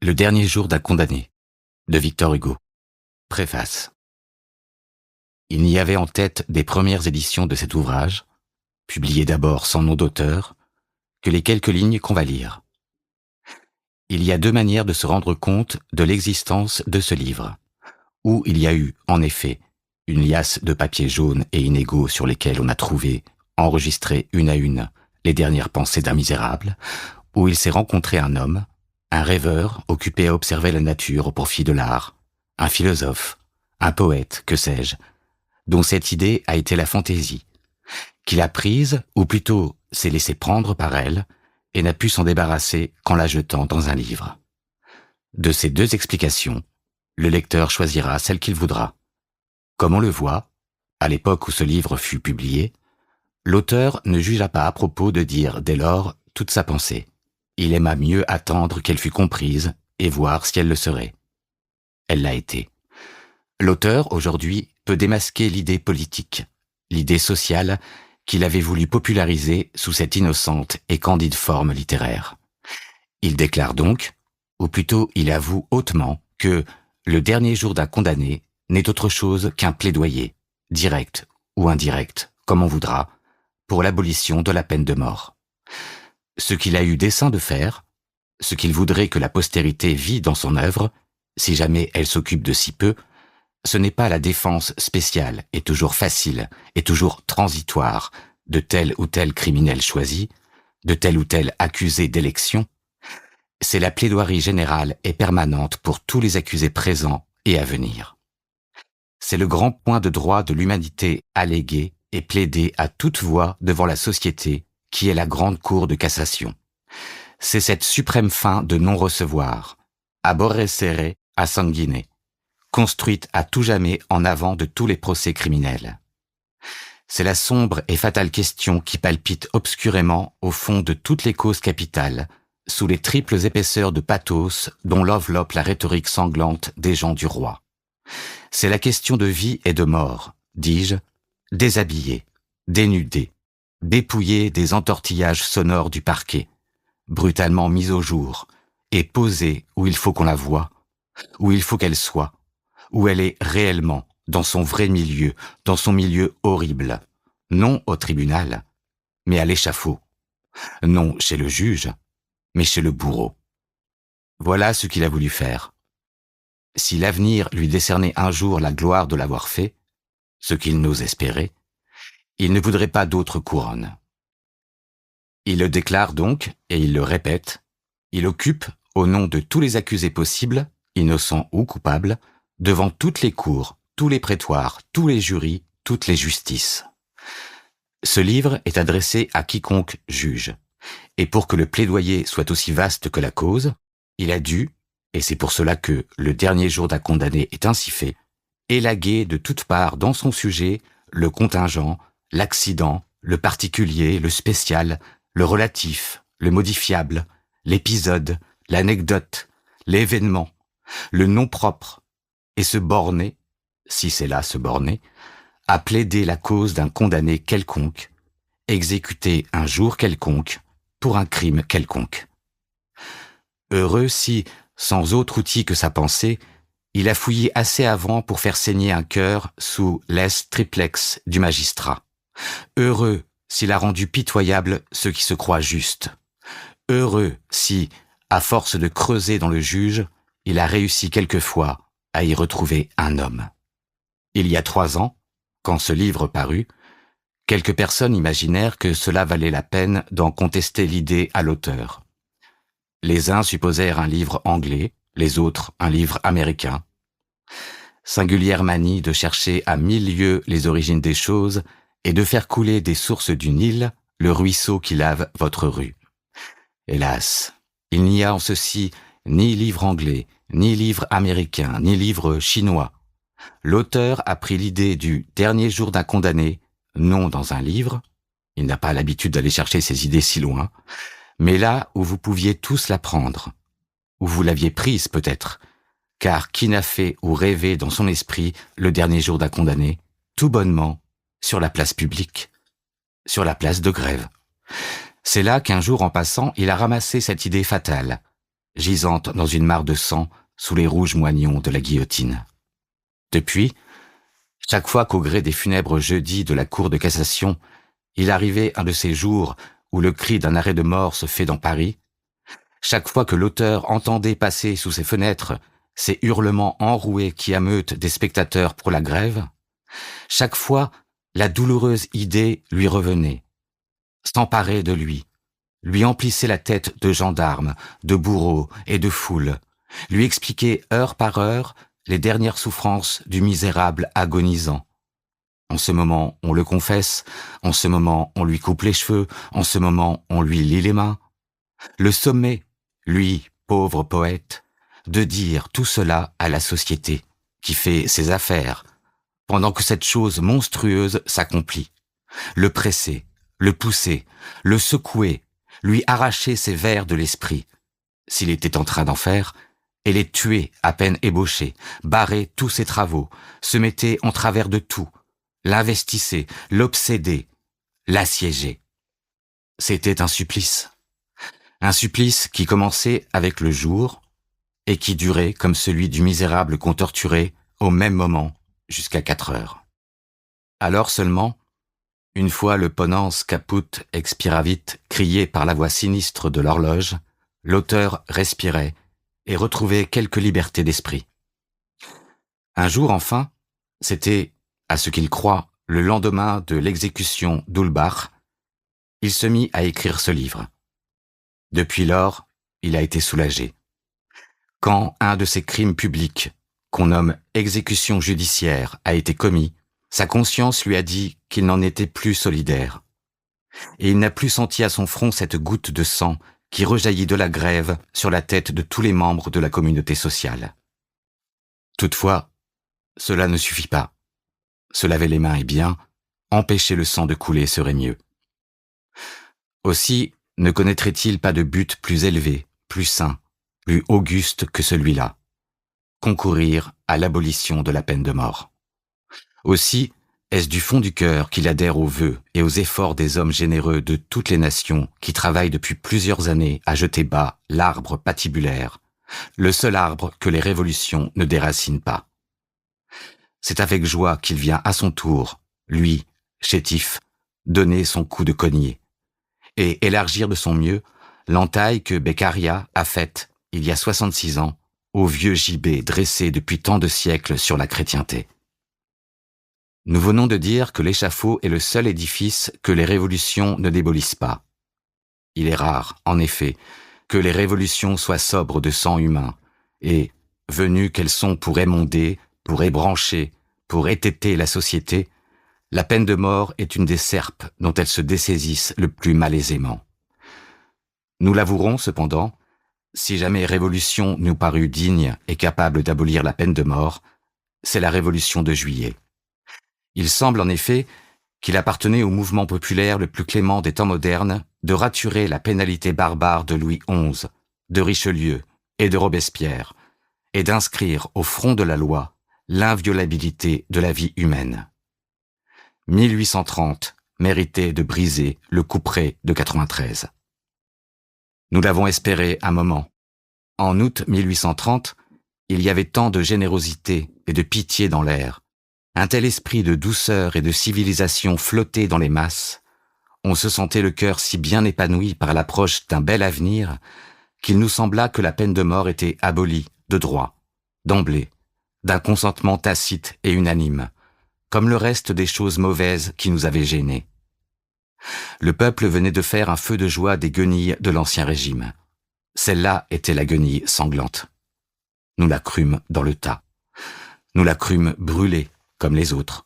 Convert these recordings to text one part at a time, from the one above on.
Le dernier jour d'un condamné, de Victor Hugo. Préface. Il n'y avait en tête des premières éditions de cet ouvrage, publié d'abord sans nom d'auteur, que les quelques lignes qu'on va lire. Il y a deux manières de se rendre compte de l'existence de ce livre, où il y a eu, en effet, une liasse de papiers jaunes et inégaux sur lesquels on a trouvé, enregistrées une à une, les dernières pensées d'un misérable, où il s'est rencontré un homme, un rêveur occupé à observer la nature au profit de l'art, un philosophe, un poète, que sais-je, dont cette idée a été la fantaisie, qu'il a prise, ou plutôt s'est laissé prendre par elle, et n'a pu s'en débarrasser qu'en la jetant dans un livre. De ces deux explications, le lecteur choisira celle qu'il voudra. Comme on le voit, à l'époque où ce livre fut publié, l'auteur ne jugea pas à propos de dire dès lors toute sa pensée. Il aima mieux attendre qu'elle fût comprise et voir si elle le serait. Elle l'a été. L'auteur, aujourd'hui, peut démasquer l'idée politique, l'idée sociale qu'il avait voulu populariser sous cette innocente et candide forme littéraire. Il déclare donc, ou plutôt il avoue hautement, que le dernier jour d'un condamné n'est autre chose qu'un plaidoyer, direct ou indirect, comme on voudra, pour l'abolition de la peine de mort. Ce qu'il a eu dessein de faire, ce qu'il voudrait que la postérité vît dans son œuvre, si jamais elle s'occupe de si peu, ce n'est pas la défense spéciale et toujours facile et toujours transitoire de tel ou tel criminel choisi, de tel ou tel accusé d'élection, c'est la plaidoirie générale et permanente pour tous les accusés présents et à venir. C'est le grand point de droit de l'humanité allégué et plaidé à toute voix devant la société qui est la grande cour de cassation. C'est cette suprême fin de non-recevoir, aborrecere a sanguine, construite à tout jamais en avant de tous les procès criminels. C'est la sombre et fatale question qui palpite obscurément au fond de toutes les causes capitales, sous les triples épaisseurs de pathos dont l'enveloppe la rhétorique sanglante des gens du roi. C'est la question de vie et de mort, dis-je, déshabillée, dénudée, dépouillée des entortillages sonores du parquet, brutalement mise au jour, et posée où il faut qu'on la voie, où il faut qu'elle soit, où elle est réellement, dans son vrai milieu, dans son milieu horrible, non au tribunal, mais à l'échafaud, non chez le juge, mais chez le bourreau. Voilà ce qu'il a voulu faire. Si l'avenir lui décernait un jour la gloire de l'avoir fait, ce qu'il n'ose espérer, il ne voudrait pas d'autre couronne. Il le déclare donc, et il le répète, il occupe, au nom de tous les accusés possibles, innocents ou coupables, devant toutes les cours, tous les prétoires, tous les jurys, toutes les justices. Ce livre est adressé à quiconque juge, et pour que le plaidoyer soit aussi vaste que la cause, il a dû, et c'est pour cela que le dernier jour d'un condamné est ainsi fait, élaguer de toutes parts dans son sujet le contingent, l'accident, le particulier, le spécial, le relatif, le modifiable, l'épisode, l'anecdote, l'événement, le nom propre, et se borner, si c'est là se borner, à plaider la cause d'un condamné quelconque, exécuté un jour quelconque, pour un crime quelconque. Heureux si, sans autre outil que sa pensée, il a fouillé assez avant pour faire saigner un cœur sous l'es triplex du magistrat. Heureux s'il a rendu pitoyable ceux qui se croient justes. Heureux si, à force de creuser dans le juge, il a réussi quelquefois à y retrouver un homme. Il y a 3 ans, quand ce livre parut, quelques personnes imaginèrent que cela valait la peine d'en contester l'idée à l'auteur. Les uns supposèrent un livre anglais, les autres un livre américain. Singulière manie de chercher à 1000 lieues les origines des choses et de faire couler des sources du Nil le ruisseau qui lave votre rue. Hélas, il n'y a en ceci ni livre anglais, ni livre américain, ni livre chinois. L'auteur a pris l'idée du dernier jour d'un condamné, non dans un livre, il n'a pas l'habitude d'aller chercher ses idées si loin, mais là où vous pouviez tous la prendre, où vous l'aviez prise peut-être, car qui n'a fait ou rêvé dans son esprit le dernier jour d'un condamné, tout bonnement, sur la place publique, sur la place de Grève. C'est là qu'un jour en passant, il a ramassé cette idée fatale, gisante dans une mare de sang sous les rouges moignons de la guillotine. Depuis, chaque fois qu'au gré des funèbres jeudis de la Cour de cassation, il arrivait un de ces jours où le cri d'un arrêt de mort se fait dans Paris, chaque fois que l'auteur entendait passer sous ses fenêtres ces hurlements enroués qui ameutent des spectateurs pour la grève, chaque fois la douloureuse idée lui revenait, s'emparait de lui emplissait la tête de gendarmes, de bourreaux et de foules, lui expliquait heure par heure les dernières souffrances du misérable agonisant. En ce moment, on le confesse, en ce moment, on lui coupe les cheveux, en ce moment, on lui lie les mains. Le sommet, lui, pauvre poète, de dire tout cela à la société, qui fait ses affaires, pendant que cette chose monstrueuse s'accomplit. Le presser, le pousser, le secouer, lui arracher ses vers de l'esprit, s'il était en train d'en faire, et les tuer à peine ébauchés, barrer tous ses travaux, se mettait en travers de tout, l'investissait, l'obsédait, l'assiégeait. C'était un supplice qui commençait avec le jour et qui durait comme celui du misérable qu'on torturait au même moment jusqu'à 4 heures. Alors seulement, une fois le ponens caput expiravit crié par la voix sinistre de l'horloge, l'auteur respirait et retrouvait quelque liberté d'esprit. Un jour enfin, c'était, à ce qu'il croit, le lendemain de l'exécution d'Ulbach, il se mit à écrire ce livre. Depuis lors, il a été soulagé. Quand un de ces crimes publics, qu'on nomme exécution judiciaire, a été commis, sa conscience lui a dit qu'il n'en était plus solidaire. Et il n'a plus senti à son front cette goutte de sang qui rejaillit de la grève sur la tête de tous les membres de la communauté sociale. Toutefois, cela ne suffit pas. Se laver les mains est bien, empêcher le sang de couler serait mieux. Aussi, ne connaîtrait-il pas de but plus élevé, plus saint, plus auguste que celui-là? Concourir à l'abolition de la peine de mort. Aussi, est-ce du fond du cœur qu'il adhère aux vœux et aux efforts des hommes généreux de toutes les nations qui travaillent depuis plusieurs années à jeter bas l'arbre patibulaire, le seul arbre que les révolutions ne déracinent pas. C'est avec joie qu'il vient à son tour, lui, chétif, donner son coup de cognée et élargir de son mieux l'entaille que Beccaria a faite, il y a 66 ans, au vieux gibet dressé depuis tant de siècles sur la chrétienté. Nous venons de dire que l'échafaud est le seul édifice que les révolutions ne démolissent pas. Il est rare, en effet, que les révolutions soient sobres de sang humain, et, venues qu'elles sont pour émonder, pour ébrancher, pour étêter la société, la peine de mort est une des serpes dont elles se dessaisissent le plus malaisément. Nous l'avouerons cependant, si jamais révolution nous parut digne et capable d'abolir la peine de mort, c'est la révolution de Juillet. Il semble en effet qu'il appartenait au mouvement populaire le plus clément des temps modernes de raturer la pénalité barbare de Louis XI, de Richelieu et de Robespierre, et d'inscrire au front de la loi l'inviolabilité de la vie humaine. 1830 méritait de briser le couperet de 93. Nous l'avons espéré un moment. En août 1830, il y avait tant de générosité et de pitié dans l'air, un tel esprit de douceur et de civilisation flottait dans les masses, on se sentait le cœur si bien épanoui par l'approche d'un bel avenir, qu'il nous sembla que la peine de mort était abolie de droit, d'emblée, d'un consentement tacite et unanime, comme le reste des choses mauvaises qui nous avaient gênés. Le peuple venait de faire un feu de joie des guenilles de l'Ancien Régime. Celle-là était la guenille sanglante. Nous la crûmes dans le tas. Nous la crûmes brûlée, comme les autres.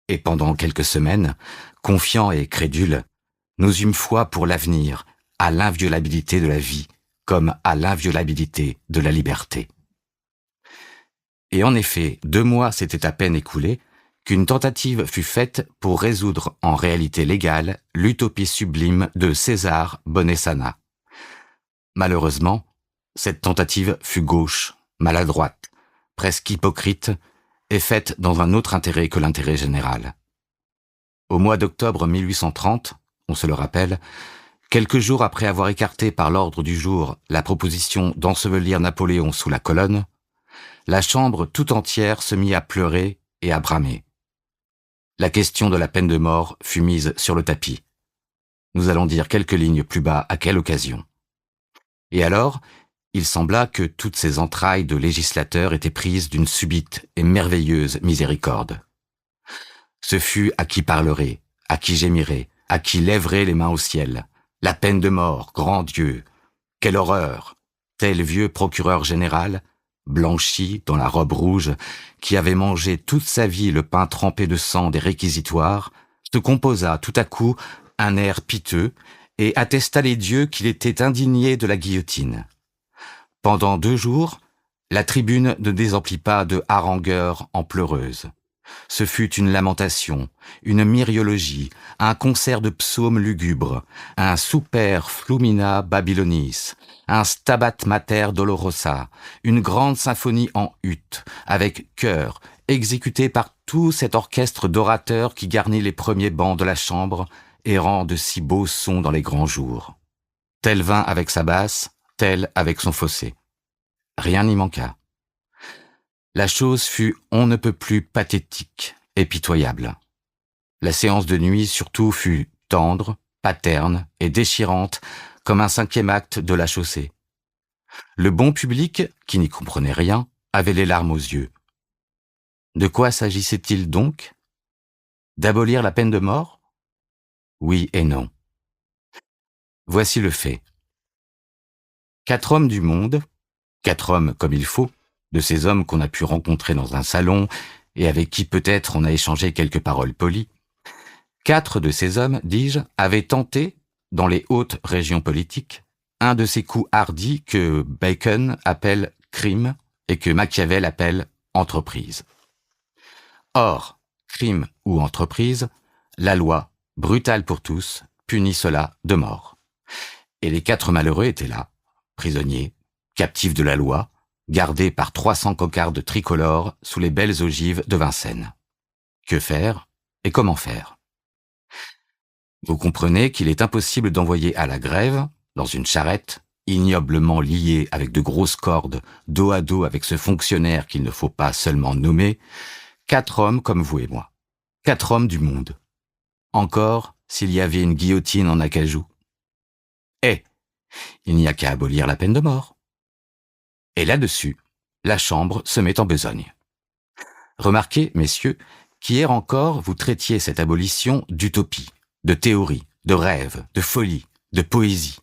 Et pendant quelques semaines, confiants et crédules, nous eûmes foi pour l'avenir, à l'inviolabilité de la vie, comme à l'inviolabilité de la liberté. Et en effet, 2 mois s'étaient à peine écoulés qu'une tentative fut faite pour résoudre en réalité légale l'utopie sublime de César Bonessana. Malheureusement, cette tentative fut gauche, maladroite, presque hypocrite, et faite dans un autre intérêt que l'intérêt général. Au mois d'octobre 1830, on se le rappelle, Quelques jours après avoir écarté par l'ordre du jour la proposition d'ensevelir Napoléon sous la colonne, la chambre tout entière se mit à pleurer et à bramer. La question de la peine de mort fut mise sur le tapis. Nous allons dire quelques lignes plus bas à quelle occasion. Et alors, il sembla que toutes ces entrailles de législateurs étaient prises d'une subite et merveilleuse miséricorde. Ce fut à qui parlerait, à qui gémirait, à qui lèverait les mains au ciel. La peine de mort, grand Dieu! Quelle horreur! Tel vieux procureur général, blanchi dans la robe rouge, qui avait mangé toute sa vie le pain trempé de sang des réquisitoires, se composa tout à coup un air piteux et attesta les dieux qu'il était indigné de la guillotine. Pendant 2 jours, la tribune ne désemplit pas de harangueurs en pleureuses. Ce fut une lamentation, une myriologie, un concert de psaumes lugubres, un super flumina babylonis, un stabat mater dolorosa, une grande symphonie en ut, avec chœur, exécutée par tout cet orchestre d'orateurs qui garnit les premiers bancs de la chambre et rend de si beaux sons dans les grands jours. Tel vint avec sa basse, tel avec son fausset. Rien n'y manqua. La chose fut on ne peut plus pathétique et pitoyable. La séance de nuit surtout fut tendre, paterne et déchirante comme un 5e acte de la chaussée. Le bon public, qui n'y comprenait rien, avait les larmes aux yeux. De quoi s'agissait-il donc? D'abolir la peine de mort? Oui et non. Voici le fait. 4 hommes du monde, 4 hommes comme il faut, de ces hommes qu'on a pu rencontrer dans un salon et avec qui peut-être on a échangé quelques paroles polies, 4 de ces hommes, dis-je, avaient tenté, dans les hautes régions politiques, un de ces coups hardis que Bacon appelle crime et que Machiavel appelle entreprise. Or, crime ou entreprise, la loi, brutale pour tous, punit cela de mort. Et les 4 malheureux étaient là, prisonniers, captifs de la loi, gardés par 300 cocardes tricolores sous les belles ogives de Vincennes. Que faire et comment faire? Vous comprenez qu'il est impossible d'envoyer à la grève, dans une charrette, ignoblement liée avec de grosses cordes, dos à dos avec ce fonctionnaire qu'il ne faut pas seulement nommer, 4 hommes comme vous et moi. 4 hommes du monde. Encore s'il y avait une guillotine en acajou. Eh, il n'y a qu'à abolir la peine de mort. Et là-dessus, la chambre se met en besogne. Remarquez, messieurs, qu'hier encore vous traitiez cette abolition d'utopie, de théorie, de rêve, de folie, de poésie.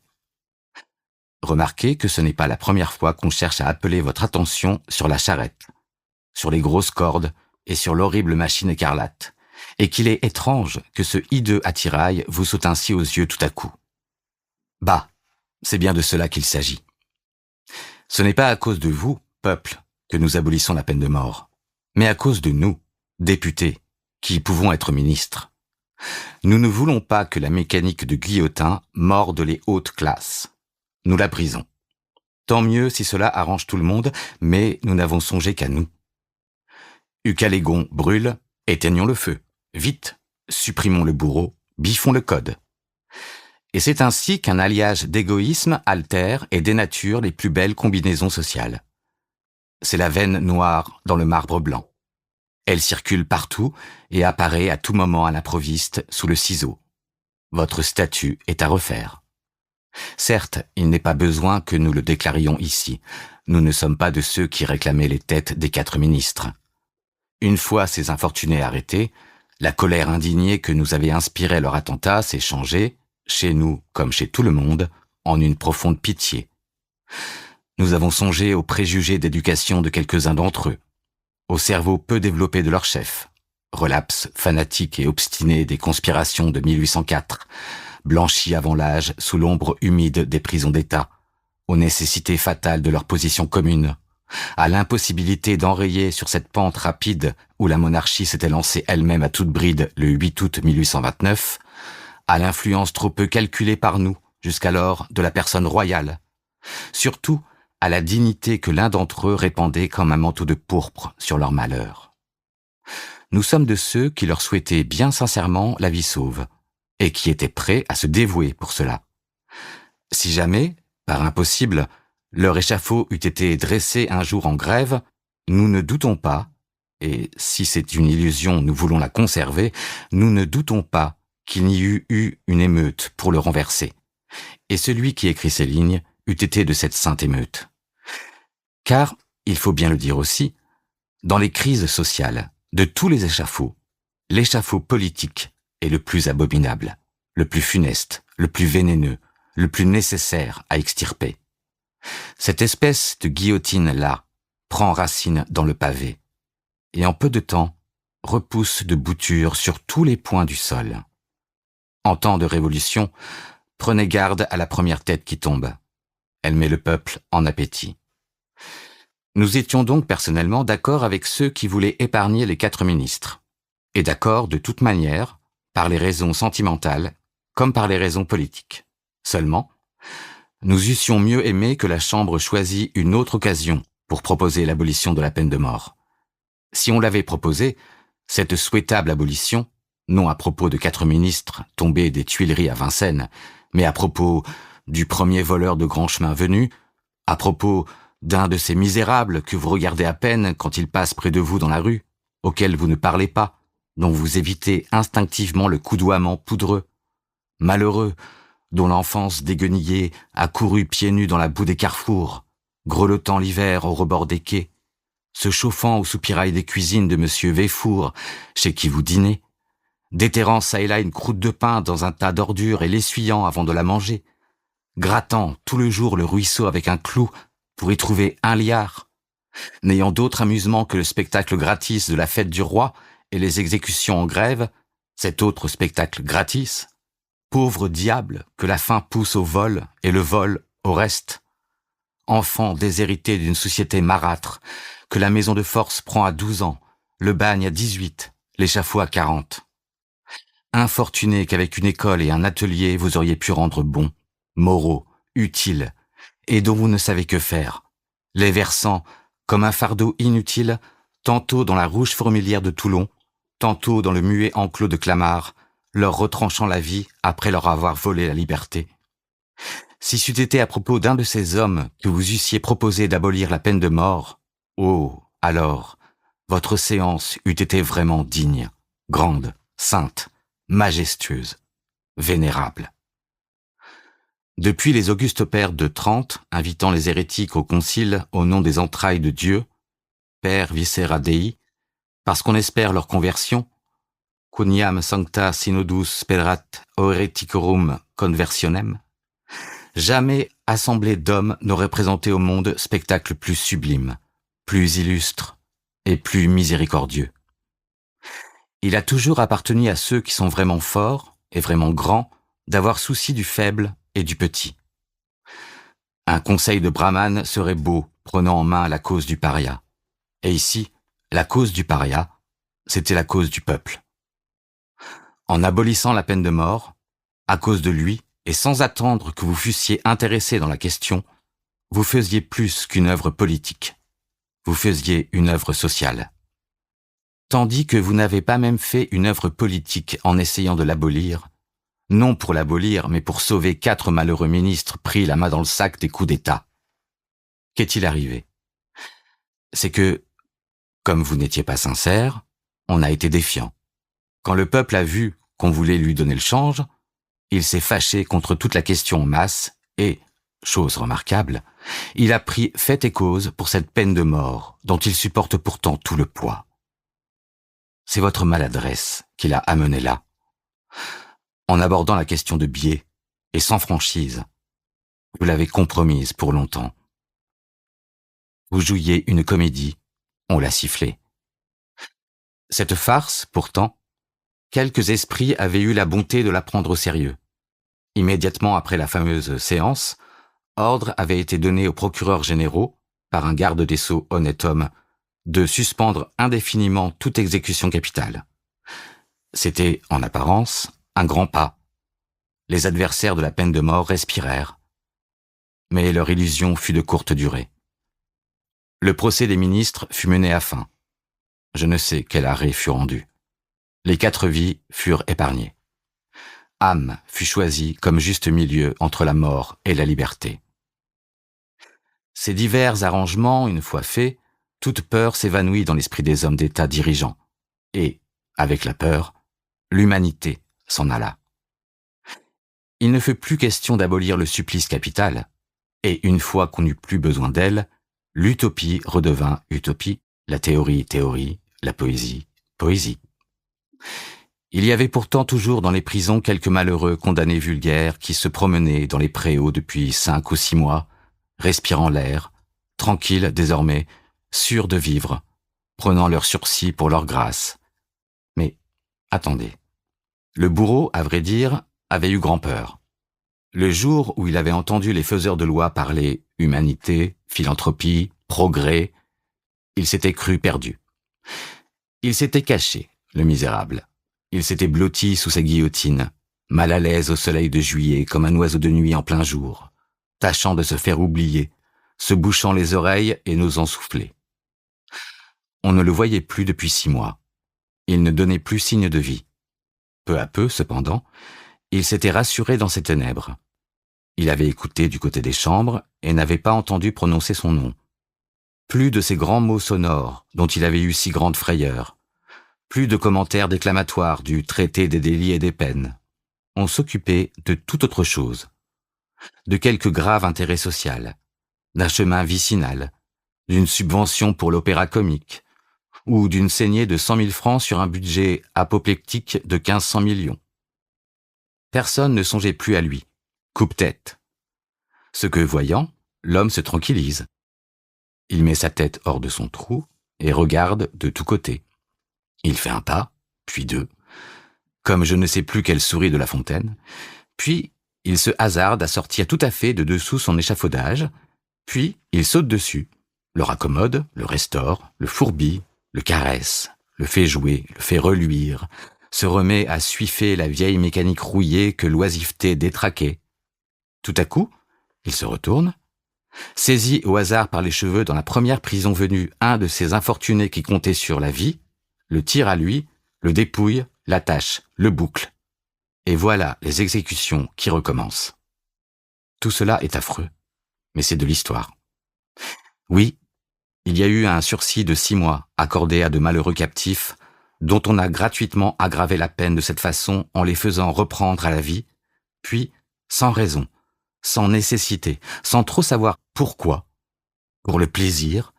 Remarquez que ce n'est pas la première fois qu'on cherche à appeler votre attention sur la charrette, sur les grosses cordes et sur l'horrible machine écarlate, et qu'il est étrange que ce hideux attirail vous saute ainsi aux yeux tout à coup. Bah, c'est bien de cela qu'il s'agit. Ce n'est pas à cause de vous, peuple, que nous abolissons la peine de mort, mais à cause de nous, députés, qui pouvons être ministres. Nous ne voulons pas que la mécanique de guillotin morde les hautes classes. Nous la brisons. Tant mieux si cela arrange tout le monde, mais nous n'avons songé qu'à nous. Ucalégon brûle, éteignons le feu. Vite, supprimons le bourreau, biffons le code. Et c'est ainsi qu'un alliage d'égoïsme altère et dénature les plus belles combinaisons sociales. C'est la veine noire dans le marbre blanc. Elle circule partout et apparaît à tout moment à l'improviste sous le ciseau. Votre statut est à refaire. Certes, il n'est pas besoin que nous le déclarions ici. Nous ne sommes pas de ceux qui réclamaient les têtes des 4 ministres. Une fois ces infortunés arrêtés, la colère indignée que nous avait inspiré leur attentat s'est changée, chez nous comme chez tout le monde, en une profonde pitié. Nous avons songé aux préjugés d'éducation de quelques-uns d'entre eux, au cerveau peu développé de leur chef, relapse fanatique et obstiné des conspirations de 1804, blanchis avant l'âge sous l'ombre humide des prisons d'État, aux nécessités fatales de leur position commune, à l'impossibilité d'enrayer sur cette pente rapide où la monarchie s'était lancée elle-même à toute bride le 8 août 1829, à l'influence trop peu calculée par nous, jusqu'alors, de la personne royale. Surtout, à la dignité que l'un d'entre eux répandait comme un manteau de pourpre sur leur malheur. Nous sommes de ceux qui leur souhaitaient bien sincèrement la vie sauve, et qui étaient prêts à se dévouer pour cela. Si jamais, par impossible, leur échafaud eût été dressé un jour en grève, nous ne doutons pas, et si c'est une illusion, nous voulons la conserver, nous ne doutons pas qu'il n'y eût eu une émeute pour le renverser. Et celui qui écrit ces lignes eût été de cette sainte émeute. Car, il faut bien le dire aussi, dans les crises sociales, de tous les échafauds, l'échafaud politique est le plus abominable, le plus funeste, le plus vénéneux, le plus nécessaire à extirper. Cette espèce de guillotine-là prend racine dans le pavé, et en peu de temps repousse de boutures sur tous les points du sol. En temps de révolution, prenez garde à la première tête qui tombe. Elle met le peuple en appétit. Nous étions donc personnellement d'accord avec ceux qui voulaient épargner les 4 ministres, et d'accord de toute manière, par les raisons sentimentales comme par les raisons politiques. Seulement, nous eussions mieux aimé que la Chambre choisît une autre occasion pour proposer l'abolition de la peine de mort. Si on l'avait proposée, cette souhaitable abolition, non à propos de 4 ministres tombés des Tuileries à Vincennes, mais à propos du premier voleur de grand chemin venu, à propos d'un de ces misérables que vous regardez à peine quand ils passent près de vous dans la rue, auxquels vous ne parlez pas, dont vous évitez instinctivement le coudoiement poudreux, malheureux, dont l'enfance déguenillée a couru pieds nus dans la boue des carrefours, grelottant l'hiver au rebord des quais, se chauffant au soupirail des cuisines de monsieur Véfour, chez qui vous dînez, déterrant çà et là une croûte de pain dans un tas d'ordures et l'essuyant avant de la manger, grattant tout le jour le ruisseau avec un clou pour y trouver 1 liard, n'ayant d'autre amusement que le spectacle gratis de la fête du roi et les exécutions en grève, cet autre spectacle gratis, pauvre diable que la faim pousse au vol et le vol au reste, enfant déshérité d'une société marâtre, que la maison de force prend à 12 ans, le bagne à 18, l'échafaud à 40. Infortuné qu'avec une école et un atelier vous auriez pu rendre bon, moraux, utiles, et dont vous ne savez que faire, les versant, comme un fardeau inutile, tantôt dans la rouge fourmilière de Toulon, tantôt dans le muet enclos de Clamart, leur retranchant la vie après leur avoir volé la liberté. Si c'eût été à propos d'un de ces hommes que vous eussiez proposé d'abolir la peine de mort, oh, alors, votre séance eût été vraiment digne, grande, sainte, majestueuse, vénérable. Depuis les augustes pères de Trente, invitant les hérétiques au concile au nom des entrailles de Dieu, Père Viscera Dei, parce qu'on espère leur conversion, Quoniam sancta synodus sperat hereticorum conversionem, jamais assemblée d'hommes n'aurait présenté au monde spectacle plus sublime, plus illustre et plus miséricordieux. Il a toujours appartenu à ceux qui sont vraiment forts et vraiment grands d'avoir souci du faible et du petit. Un conseil de Brahman serait beau, prenant en main la cause du paria. Et ici, la cause du paria, c'était la cause du peuple. En abolissant la peine de mort, à cause de lui, et sans attendre que vous fussiez intéressé dans la question, vous faisiez plus qu'une œuvre politique. Vous faisiez une œuvre sociale. Tandis que vous n'avez pas même fait une œuvre politique en essayant de l'abolir, non pour l'abolir, mais pour sauver 4 malheureux ministres pris la main dans le sac des coups d'État. Qu'est-il arrivé? C'est que, comme vous n'étiez pas sincère, on a été défiant. Quand le peuple a vu qu'on voulait lui donner le change, il s'est fâché contre toute la question en masse et, chose remarquable, il a pris fait et cause pour cette peine de mort dont il supporte pourtant tout le poids. C'est votre maladresse qui l'a amené là. En abordant la question de biais et sans franchise, vous l'avez compromise pour longtemps. Vous jouiez une comédie, on l'a sifflé. Cette farce, pourtant, quelques esprits avaient eu la bonté de la prendre au sérieux. Immédiatement après la fameuse séance, ordre avait été donné aux procureurs généraux, par un garde des Sceaux honnête homme, de suspendre indéfiniment toute exécution capitale. C'était, en apparence, un grand pas. Les adversaires de la peine de mort respirèrent. Mais leur illusion fut de courte durée. Le procès des ministres fut mené à fin. Je ne sais quel arrêt fut rendu. Les 4 vies furent épargnées. âme fut choisie comme juste milieu entre la mort et la liberté. Ces divers arrangements, une fois faits, toute peur s'évanouit dans l'esprit des hommes d'État dirigeants. Et, avec la peur, l'humanité s'en alla. Il ne fut plus question d'abolir le supplice capital, et une fois qu'on n'eut plus besoin d'elle, l'utopie redevint utopie, la théorie théorie, la poésie poésie. Il y avait pourtant toujours dans les prisons quelques malheureux condamnés vulgaires qui se promenaient dans les préaux depuis 5 ou 6 mois, respirant l'air, tranquilles désormais, sûrs de vivre, prenant leur sursis pour leur grâce. Mais, attendez. Le bourreau, à vrai dire, avait eu grand-peur. Le jour où il avait entendu les faiseurs de loi parler humanité, philanthropie, progrès, il s'était cru perdu. Il s'était caché, le misérable. Il s'était blotti sous sa guillotine, mal à l'aise au soleil de juillet comme un oiseau de nuit en plein jour, tâchant de se faire oublier, se bouchant les oreilles et n'osant souffler. On ne le voyait plus depuis 6 mois. Il ne donnait plus signe de vie. Peu à peu, cependant, il s'était rassuré dans ses ténèbres. Il avait écouté du côté des chambres et n'avait pas entendu prononcer son nom. Plus de ces grands mots sonores dont il avait eu si grande frayeur. Plus de commentaires déclamatoires du traité des délits et des peines. On s'occupait de toute autre chose. De quelque grave intérêt social, d'un chemin vicinal, d'une subvention pour l'opéra comique, ou d'une saignée de 100 000 francs sur un budget apoplectique de 1500 millions. Personne ne songeait plus à lui. Coupe-tête. Ce que voyant, l'homme se tranquillise. Il met sa tête hors de son trou et regarde de tous côtés. Il fait un pas, puis 2, comme je ne sais plus quelle souris de La Fontaine, puis il se hasarde à sortir tout à fait de dessous son échafaudage, puis il saute dessus, le raccommode, le restaure, le fourbit, le caresse, le fait jouer, le fait reluire, se remet à suifer la vieille mécanique rouillée que l'oisiveté détraquait. Tout à coup, il se retourne, saisit au hasard par les cheveux dans la première prison venue un de ces infortunés qui comptaient sur la vie, le tire à lui, le dépouille, l'attache, le boucle. Et voilà les exécutions qui recommencent. Tout cela est affreux, mais c'est de l'histoire. Oui, il y a eu un sursis de 6 mois accordé à de malheureux captifs dont on a gratuitement aggravé la peine de cette façon en les faisant reprendre à la vie, puis, sans raison, sans nécessité, sans trop savoir pourquoi, pour le plaisir,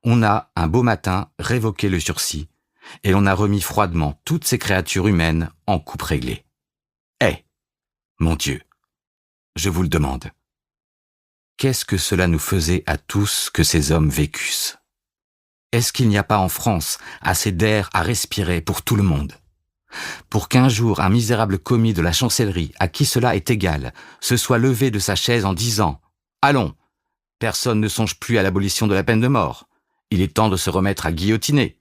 on a un beau matin révoqué le sursis et l'on a remis froidement toutes ces créatures humaines en coupe réglée. Eh, mon Dieu, je vous le demande. Qu'est-ce que cela nous faisait à tous que ces hommes vécussent? Est-ce qu'il n'y a pas en France assez d'air à respirer pour tout le monde? Pour qu'un jour un misérable commis de la chancellerie, à qui cela est égal, se soit levé de sa chaise en disant « Allons, personne ne songe plus à l'abolition de la peine de mort. Il est temps de se remettre à guillotiner. »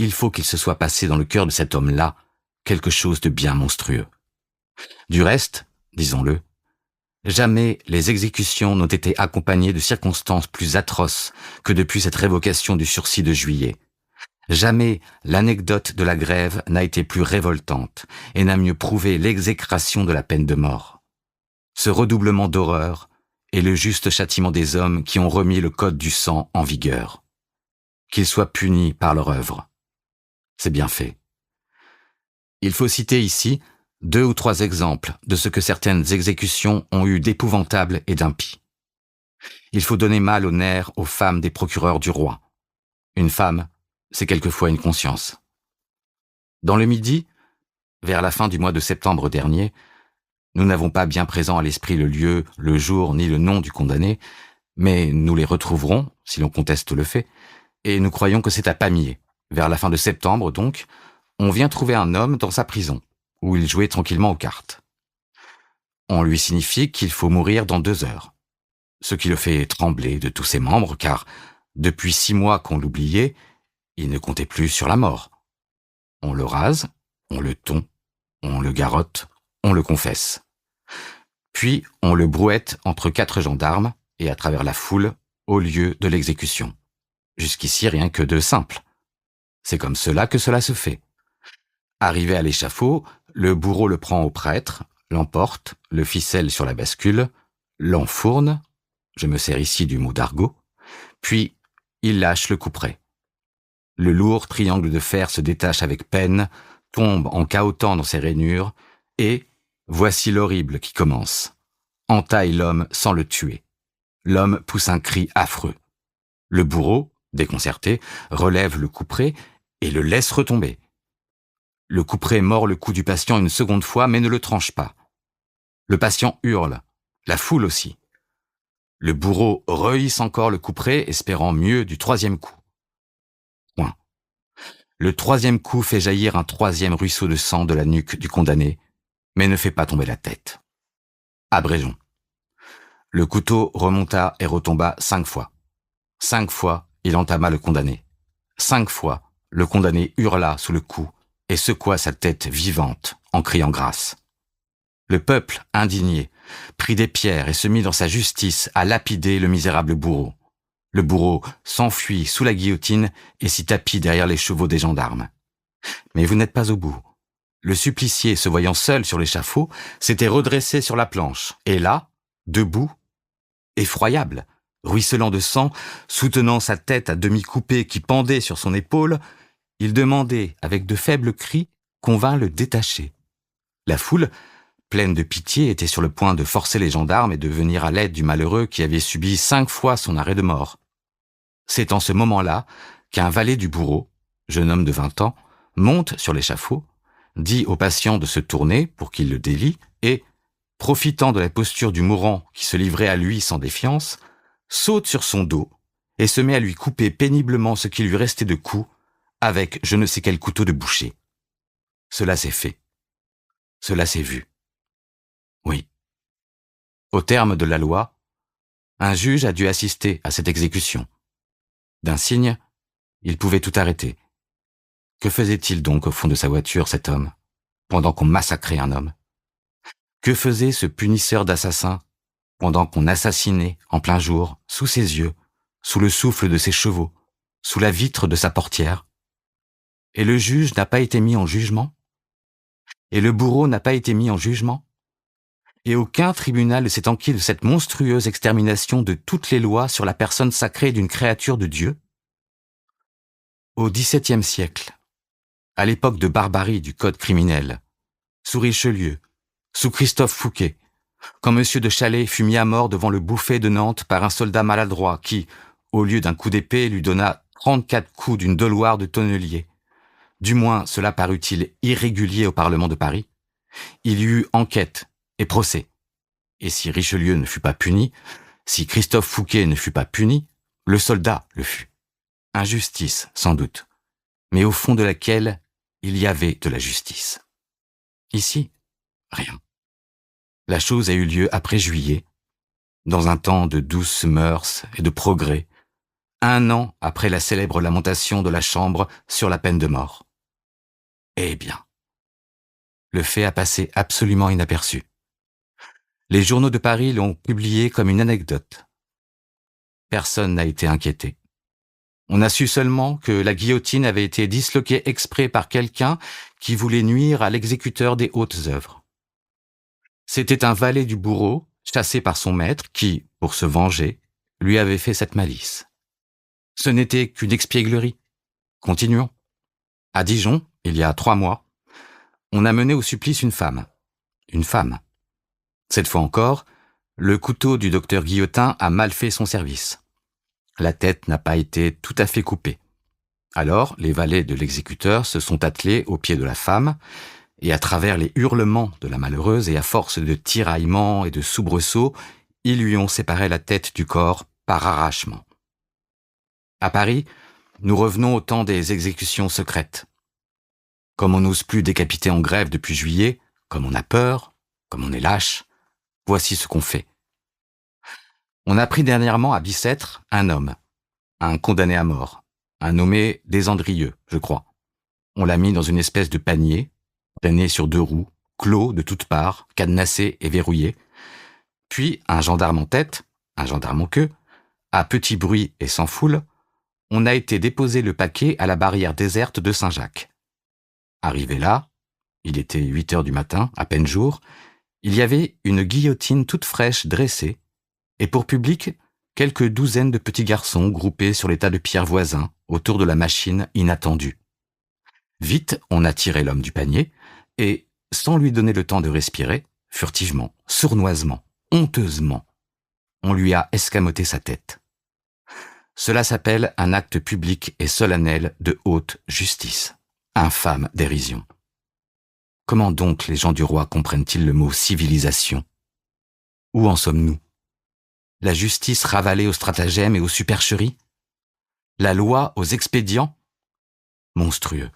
Il faut qu'il se soit passé dans le cœur de cet homme-là quelque chose de bien monstrueux. Du reste, disons-le, jamais les exécutions n'ont été accompagnées de circonstances plus atroces que depuis cette révocation du sursis de juillet. Jamais l'anecdote de la grève n'a été plus révoltante et n'a mieux prouvé l'exécration de la peine de mort. Ce redoublement d'horreur est le juste châtiment des hommes qui ont remis le code du sang en vigueur. Qu'ils soient punis par leur œuvre. C'est bien fait. Il faut citer ici 2 ou 3 exemples de ce que certaines exécutions ont eu d'épouvantable et d'impie. Il faut donner mal au nerf aux femmes des procureurs du roi. Une femme, c'est quelquefois une conscience. Dans le Midi, vers la fin du mois de septembre dernier, nous n'avons pas bien présent à l'esprit le lieu, le jour ni le nom du condamné, mais nous les retrouverons, si l'on conteste le fait, et nous croyons que c'est à Pamiers. Vers la fin de septembre, donc, on vient trouver un homme dans sa prison, où il jouait tranquillement aux cartes. On lui signifie qu'il faut mourir dans 2 heures, ce qui le fait trembler de tous ses membres, car, depuis 6 mois qu'on l'oubliait, il ne comptait plus sur la mort. On le rase, on le tond, on le garrotte, on le confesse. Puis on le brouette entre 4 gendarmes et à travers la foule au lieu de l'exécution. Jusqu'ici rien que de simple. C'est comme cela que cela se fait. Arrivé à l'échafaud, Le bourreau le prend au prêtre, l'emporte, le ficelle sur la bascule, l'enfourne, je me sers ici du mot d'argot, puis il lâche le couperet. Le lourd triangle de fer se détache avec peine, tombe en cahotant dans ses rainures, et voici l'horrible qui commence. Entaille l'homme sans le tuer. L'homme pousse un cri affreux. Le bourreau, déconcerté, relève le couperet et le laisse retomber. Le couperet mord le cou du patient une seconde fois, mais ne le tranche pas. Le patient hurle, la foule aussi. Le bourreau rehisse encore le couperet, espérant mieux du troisième coup. Point. Le troisième coup fait jaillir un troisième ruisseau de sang de la nuque du condamné, mais ne fait pas tomber la tête. Abrégeons. Le couteau remonta et retomba 5 fois. 5 fois, il entama le condamné. 5 fois, le condamné hurla sous le coup et secoua sa tête vivante en criant grâce. Le peuple, indigné, prit des pierres et se mit dans sa justice à lapider le misérable bourreau. Le bourreau s'enfuit sous la guillotine et s'y tapit derrière les chevaux des gendarmes. Mais vous n'êtes pas au bout. Le supplicié, se voyant seul sur l'échafaud, s'était redressé sur la planche, et là, debout, effroyable, ruisselant de sang, soutenant sa tête à demi coupée qui pendait sur son épaule, il demandait, avec de faibles cris, qu'on vînt le détacher. La foule, pleine de pitié, était sur le point de forcer les gendarmes et de venir à l'aide du malheureux qui avait subi 5 fois son arrêt de mort. C'est en ce moment-là qu'un valet du bourreau, jeune homme de 20 ans, monte sur l'échafaud, dit au patient de se tourner pour qu'il le délie et, profitant de la posture du mourant qui se livrait à lui sans défiance, saute sur son dos et se met à lui couper péniblement ce qui lui restait de cou avec je ne sais quel couteau de boucher. Cela s'est fait. Cela s'est vu. Oui. Au terme de la loi, un juge a dû assister à cette exécution. D'un signe, il pouvait tout arrêter. Que faisait-il donc au fond de sa voiture, cet homme, pendant qu'on massacrait un homme? Que faisait ce punisseur d'assassins, pendant qu'on assassinait, en plein jour, sous ses yeux, sous le souffle de ses chevaux, sous la vitre de sa portière? Et le juge n'a pas été mis en jugement? Et le bourreau n'a pas été mis en jugement? Et aucun tribunal ne s'est enquis de cette monstrueuse extermination de toutes les lois sur la personne sacrée d'une créature de Dieu? Au XVIIe siècle, à l'époque de barbarie du code criminel, sous Richelieu, sous Christophe Fouquet, quand M. de Chalais fut mis à mort devant le bouffet de Nantes par un soldat maladroit qui, au lieu d'un coup d'épée, lui donna 34 coups d'une doloire de tonnelier. Du moins, cela parut-il irrégulier au Parlement de Paris. Il y eut enquête et procès. Et si Richelieu ne fut pas puni, si Christophe Fouquet ne fut pas puni, le soldat le fut. Injustice, sans doute, mais au fond de laquelle il y avait de la justice. Ici, rien. La chose a eu lieu après juillet, dans un temps de douces mœurs et de progrès, 1 an après la célèbre lamentation de la Chambre sur la peine de mort. Eh bien, le fait a passé absolument inaperçu. Les journaux de Paris l'ont publié comme une anecdote. Personne n'a été inquiété. On a su seulement que la guillotine avait été disloquée exprès par quelqu'un qui voulait nuire à l'exécuteur des hautes œuvres. C'était un valet du bourreau, chassé par son maître, qui, pour se venger, lui avait fait cette malice. Ce n'était qu'une expièglerie. Continuons. À Dijon, il y a 3 mois, on a mené au supplice une femme. Une femme. Cette fois encore, le couteau du docteur Guillotin a mal fait son service. La tête n'a pas été tout à fait coupée. Alors, les valets de l'exécuteur se sont attelés aux pieds de la femme, et à travers les hurlements de la malheureuse et à force de tiraillements et de soubresauts, ils lui ont séparé la tête du corps par arrachement. À Paris, nous revenons au temps des exécutions secrètes. Comme on n'ose plus décapiter en grève depuis juillet, comme on a peur, comme on est lâche, voici ce qu'on fait. On a pris dernièrement à Bicêtre un homme, un condamné à mort, un nommé Desandrieux, je crois. On l'a mis dans une espèce de panier, traîné sur 2 roues, clos de toutes parts, cadenassé et verrouillé. Puis, un gendarme en tête, un gendarme en queue, à petit bruit et sans foule, on a été déposer le paquet à la barrière déserte de Saint-Jacques. Arrivé là, il était 8 heures du matin, à peine jour, il y avait une guillotine toute fraîche dressée, et pour public, quelques douzaines de petits garçons groupés sur les tas de pierres voisins, autour de la machine inattendue. Vite, on a tiré l'homme du panier, et, sans lui donner le temps de respirer, furtivement, sournoisement, honteusement, on lui a escamoté sa tête. Cela s'appelle un acte public et solennel de haute justice. Infâme dérision. Comment donc les gens du roi comprennent-ils le mot civilisation? Où en sommes-nous? La justice ravalée aux stratagèmes et aux supercheries? La loi aux expédients? Monstrueux.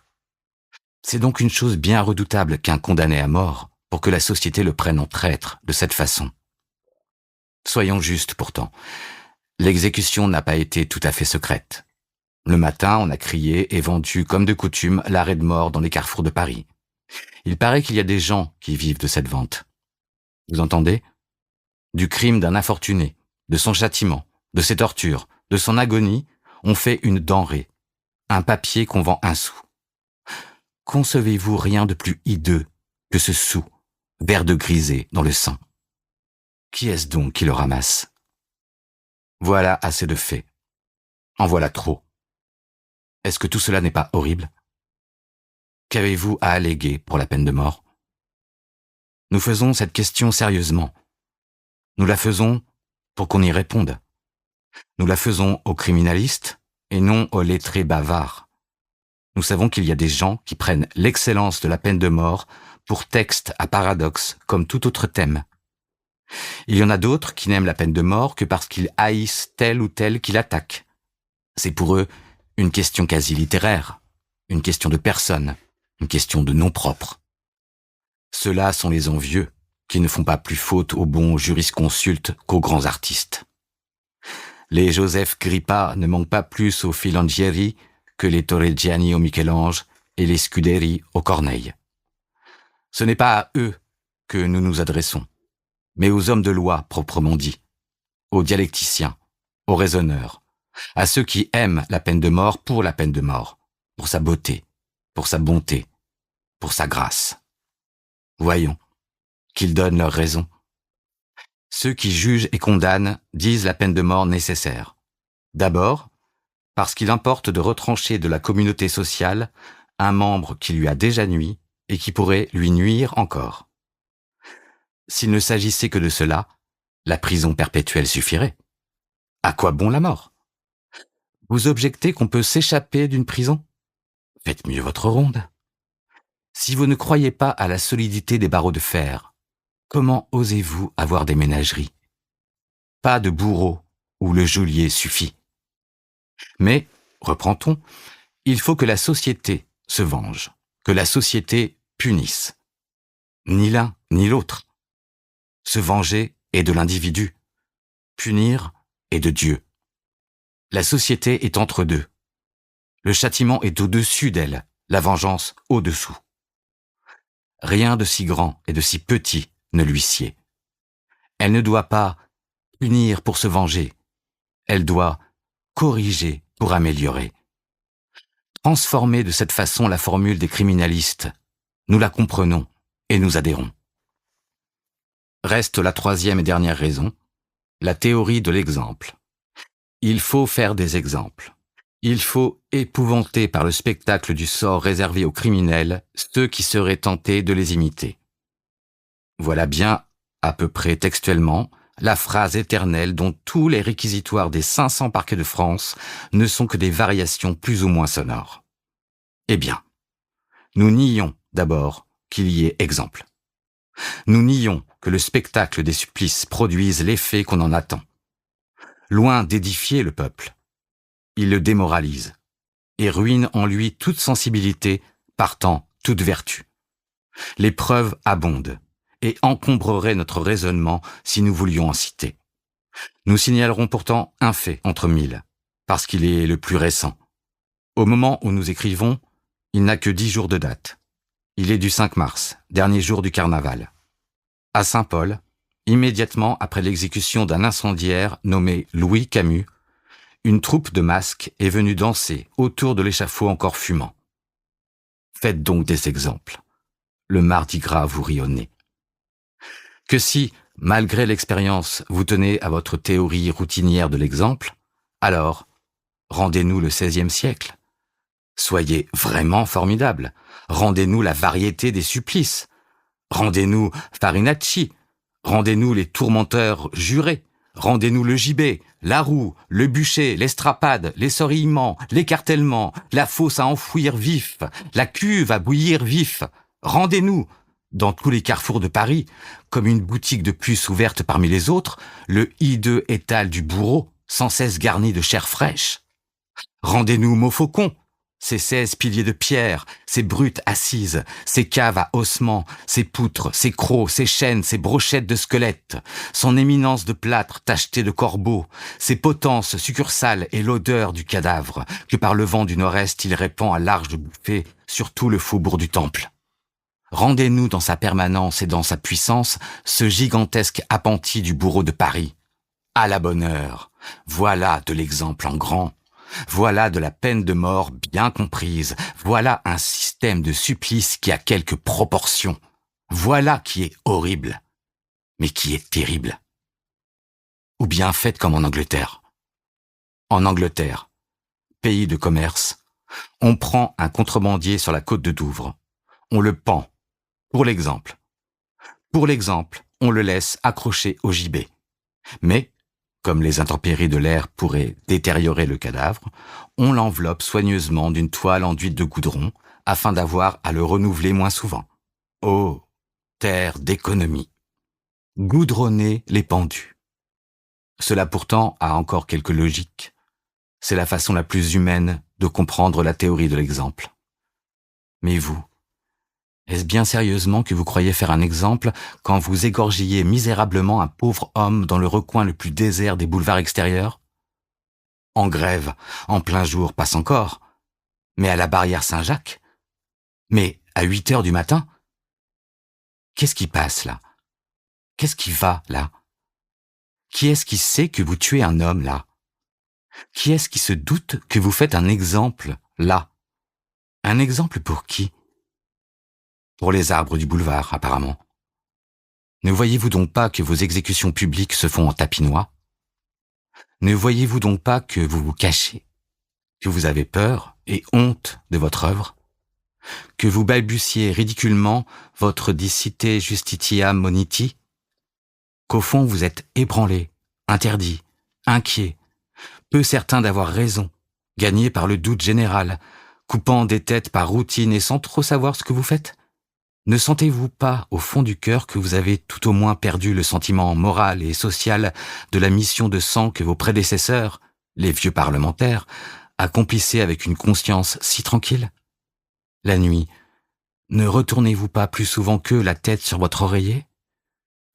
C'est donc une chose bien redoutable qu'un condamné à mort pour que la société le prenne en traître de cette façon. Soyons justes pourtant. L'exécution n'a pas été tout à fait secrète. Le matin, on a crié et vendu comme de coutume l'arrêt de mort dans les carrefours de Paris. Il paraît qu'il y a des gens qui vivent de cette vente. Vous entendez? Du crime d'un infortuné, de son châtiment, de ses tortures, de son agonie, on fait une denrée, un papier qu'on vend 1 sou. Concevez-vous rien de plus hideux que ce sou, vert de grisé dans le sang? Qui est-ce donc qui le ramasse? Voilà assez de faits. En voilà trop. Est-ce que tout cela n'est pas horrible? Qu'avez-vous à alléguer pour la peine de mort? Nous faisons cette question sérieusement. Nous la faisons pour qu'on y réponde. Nous la faisons aux criminalistes et non aux lettrés bavards. Nous savons qu'il y a des gens qui prennent l'excellence de la peine de mort pour texte à paradoxe comme tout autre thème. Il y en a d'autres qui n'aiment la peine de mort que parce qu'ils haïssent tel ou tel qui l'attaque. C'est pour eux une question quasi littéraire, une question de personne, une question de nom propre. Ceux-là sont les envieux, qui ne font pas plus faute aux bons jurisconsultes qu'aux grands artistes. Les Joseph Grippa ne manquent pas plus aux Filangieri que les Torregiani au Michel-Ange et les Scuderi au Corneille. Ce n'est pas à eux que nous nous adressons, mais aux hommes de loi proprement dit, aux dialecticiens, aux raisonneurs, à ceux qui aiment la peine de mort pour la peine de mort, pour sa beauté, pour sa bonté, pour sa grâce. Voyons, qu'ils donnent leur raison. Ceux qui jugent et condamnent disent la peine de mort nécessaire. D'abord, parce qu'il importe de retrancher de la communauté sociale un membre qui lui a déjà nui et qui pourrait lui nuire encore. S'il ne s'agissait que de cela, la prison perpétuelle suffirait. À quoi bon la mort? Vous objectez qu'on peut s'échapper d'une prison? Faites mieux votre ronde. Si vous ne croyez pas à la solidité des barreaux de fer, comment osez-vous avoir des ménageries? Pas de bourreau où le geôlier suffit. Mais, reprend-on, il faut que la société se venge, que la société punisse. Ni l'un, ni l'autre. Se venger est de l'individu. Punir est de Dieu. La société est entre deux. Le châtiment est au-dessus d'elle, la vengeance au-dessous. Rien de si grand et de si petit ne lui sied. Elle ne doit pas punir pour se venger. Elle doit corriger pour améliorer. Transformer de cette façon la formule des criminalistes, nous la comprenons et nous adhérons. Reste la troisième et dernière raison, la théorie de l'exemple. Il faut faire des exemples. Il faut épouvanter par le spectacle du sort réservé aux criminels ceux qui seraient tentés de les imiter. Voilà bien, à peu près textuellement, la phrase éternelle dont tous les réquisitoires des 500 parquets de France ne sont que des variations plus ou moins sonores. Eh bien, nous nions d'abord qu'il y ait exemple. Nous nions que le spectacle des supplices produise l'effet qu'on en attend. Loin d'édifier le peuple, il le démoralise et ruine en lui toute sensibilité, partant toute vertu. Les preuves abondent et encombreraient notre raisonnement si nous voulions en citer. Nous signalerons pourtant un fait entre 1000, parce qu'il est le plus récent. Au moment où nous écrivons, il n'a que 10 jours de date. Il est du 5 mars, dernier jour du carnaval. À Saint-Paul, immédiatement après l'exécution d'un incendiaire nommé Louis Camus, une troupe de masques est venue danser autour de l'échafaud encore fumant. Faites donc des exemples. le Mardi Gras vous rit au nez. Que si, malgré l'expérience, vous tenez à votre théorie routinière de l'exemple, alors, rendez-nous le XVIe siècle. Soyez vraiment formidable. Rendez-nous la variété des supplices. Rendez-nous Farinacci. Rendez-nous les tourmenteurs jurés. Rendez-nous le gibet, la roue, le bûcher, l'estrapade, l'essorillement, l'écartèlement, la fosse à enfouir vif, la cuve à bouillir vif. Rendez-nous, dans tous les carrefours de Paris, comme une boutique de plus ouverte parmi les autres, le hideux étal du bourreau, sans cesse garni de chair fraîche. Rendez-nous Montfaucon, ces 16 piliers de pierre, ces brutes assises, ces caves à ossements, ces poutres, ces crocs, ces chaînes, ces brochettes de squelettes, son éminence de plâtre tacheté de corbeaux, ses potences succursales et l'odeur du cadavre que par le vent du nord-est il répand à larges bouffées sur tout le faubourg du Temple. Rendez-nous dans sa permanence et dans sa puissance ce gigantesque appentis du bourreau de Paris. À la bonne heure, voilà de l'exemple en grand. Voilà de la peine de mort bien comprise. Voilà un système de supplice qui a quelques proportions. Voilà qui est horrible, mais qui est terrible. Ou bien faites comme en Angleterre. En Angleterre, pays de commerce, on prend un contrebandier sur la côte de Douvres. On le pend, pour l'exemple. Pour l'exemple, on le laisse accroché au gibet. Mais, comme les intempéries de l'air pourraient détériorer le cadavre, on l'enveloppe soigneusement d'une toile enduite de goudron afin d'avoir à le renouveler moins souvent. Oh, terre d'économie! Goudronner les pendus. Cela pourtant a encore quelque logique. C'est la façon la plus humaine de comprendre la théorie de l'exemple. Mais vous, est-ce bien sérieusement que vous croyez faire un exemple quand vous égorgiez misérablement un pauvre homme dans le recoin le plus désert des boulevards extérieurs? En grève, en plein jour, passe encore. Mais à la barrière Saint-Jacques? Mais à 8 heures du matin? Qu'est-ce qui passe là? Qu'est-ce qui va là? Qui est-ce qui sait que vous tuez un homme là? Qui est-ce qui se doute que vous faites un exemple là? Un exemple pour qui? Pour les arbres du boulevard, apparemment. Ne voyez-vous donc pas que vos exécutions publiques se font en tapinois? Ne voyez-vous donc pas que vous vous cachez, que vous avez peur et honte de votre œuvre, que vous balbutiez ridiculement votre dicite justitiam moniti, qu'au fond vous êtes ébranlé, interdit, inquiet, peu certain d'avoir raison, gagné par le doute général, coupant des têtes par routine et sans trop savoir ce que vous faites? Ne sentez-vous pas, au fond du cœur, que vous avez tout au moins perdu le sentiment moral et social de la mission de sang que vos prédécesseurs, les vieux parlementaires, accomplissaient avec une conscience si tranquille? La nuit, ne retournez-vous pas plus souvent qu'eux la tête sur votre oreiller?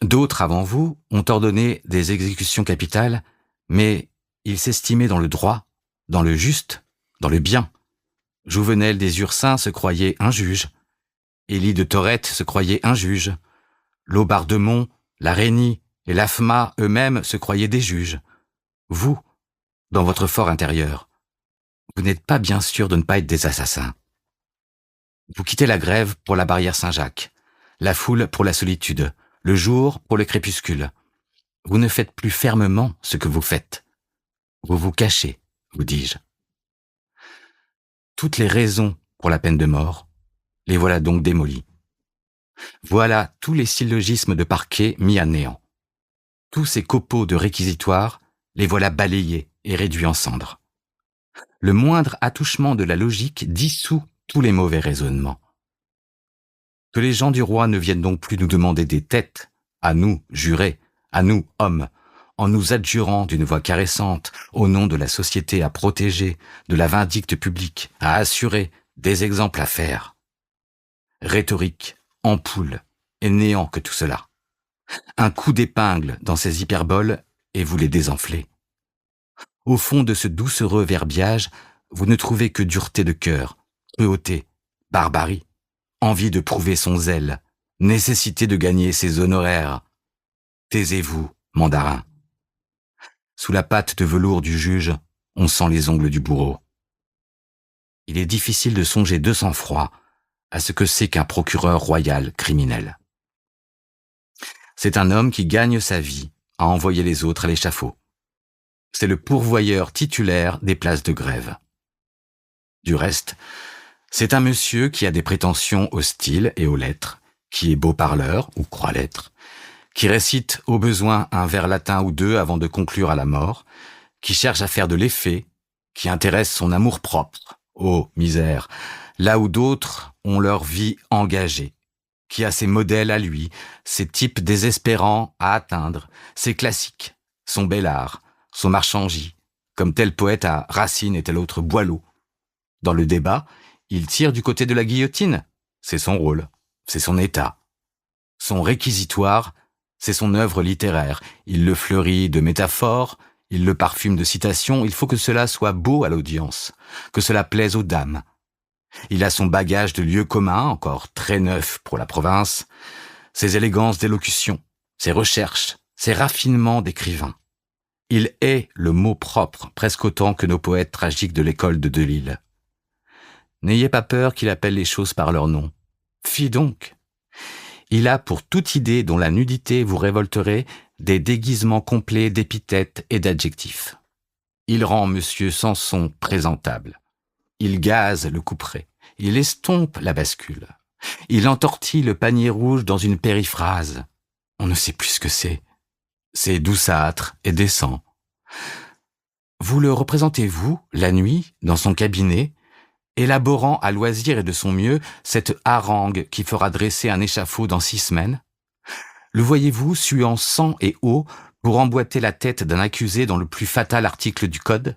D'autres avant vous ont ordonné des exécutions capitales, mais ils s'estimaient dans le droit, dans le juste, dans le bien. Jouvenel des Ursins se croyait un juge. Élie de Thorette se croyait un juge. Laubardemont, la Régnie et l'AFMA eux-mêmes se croyaient des juges. Vous, dans votre fort intérieur, vous n'êtes pas bien sûr de ne pas être des assassins. Vous quittez la grève pour la barrière Saint-Jacques, la foule pour la solitude, le jour pour le crépuscule. Vous ne faites plus fermement ce que vous faites. Vous vous cachez, vous dis-je. Toutes les raisons pour la peine de mort, les voilà donc démolies. Voilà tous les syllogismes de parquet mis à néant. Tous ces copeaux de réquisitoires, les voilà balayés et réduits en cendres. Le moindre attouchement de la logique dissout tous les mauvais raisonnements. Que les gens du roi ne viennent donc plus nous demander des têtes, à nous, jurés, à nous, hommes, en nous adjurant d'une voix caressante, au nom de la société à protéger, de la vindicte publique à assurer, des exemples à faire. Rhétorique, ampoule et néant que tout cela. Un coup d'épingle dans ces hyperboles et vous les désenflez. Au fond de ce doucereux verbiage, vous ne trouvez que dureté de cœur, cruauté, barbarie, envie de prouver son zèle, nécessité de gagner ses honoraires. Taisez-vous, mandarin. Sous la patte de velours du juge, on sent les ongles du bourreau. Il est difficile de songer de sang-froid à ce que c'est qu'un procureur royal criminel. C'est un homme qui gagne sa vie à envoyer les autres à l'échafaud. C'est le pourvoyeur titulaire des places de grève. Du reste, c'est un monsieur qui a des prétentions au style et aux lettres, qui est beau parleur, ou croit l'être, qui récite au besoin un vers latin ou deux avant de conclure à la mort, qui cherche à faire de l'effet, qui intéresse son amour-propre, ô misère, là où d'autres ont leur vie engagée, qui a ses modèles à lui, ses types désespérants à atteindre, ses classiques, son bel art, son marchangy, comme tel poète à Racine et tel autre Boileau. Dans le débat, il tire du côté de la guillotine, c'est son rôle, c'est son état. Son réquisitoire, c'est son œuvre littéraire, il le fleurit de métaphores, il le parfume de citations, il faut que cela soit beau à l'audience, que cela plaise aux dames. Il a son bagage de lieux communs, encore très neuf pour la province, ses élégances d'élocution, ses recherches, ses raffinements d'écrivain. Il est le mot propre, presque autant que nos poètes tragiques de l'école de Delille. N'ayez pas peur qu'il appelle les choses par leur nom. Fi donc. Il a pour toute idée dont la nudité vous révolterait des déguisements complets d'épithètes et d'adjectifs. Il rend Monsieur Samson présentable. Il gaze le couperet. Il estompe la bascule. Il entortille le panier rouge dans une périphrase. On ne sait plus ce que c'est. C'est douceâtre et décent. Vous le représentez-vous, la nuit, dans son cabinet, élaborant à loisir et de son mieux cette harangue qui fera dresser un échafaud dans 6 semaines? Le voyez-vous suant sang et eau pour emboîter la tête d'un accusé dans le plus fatal article du Code?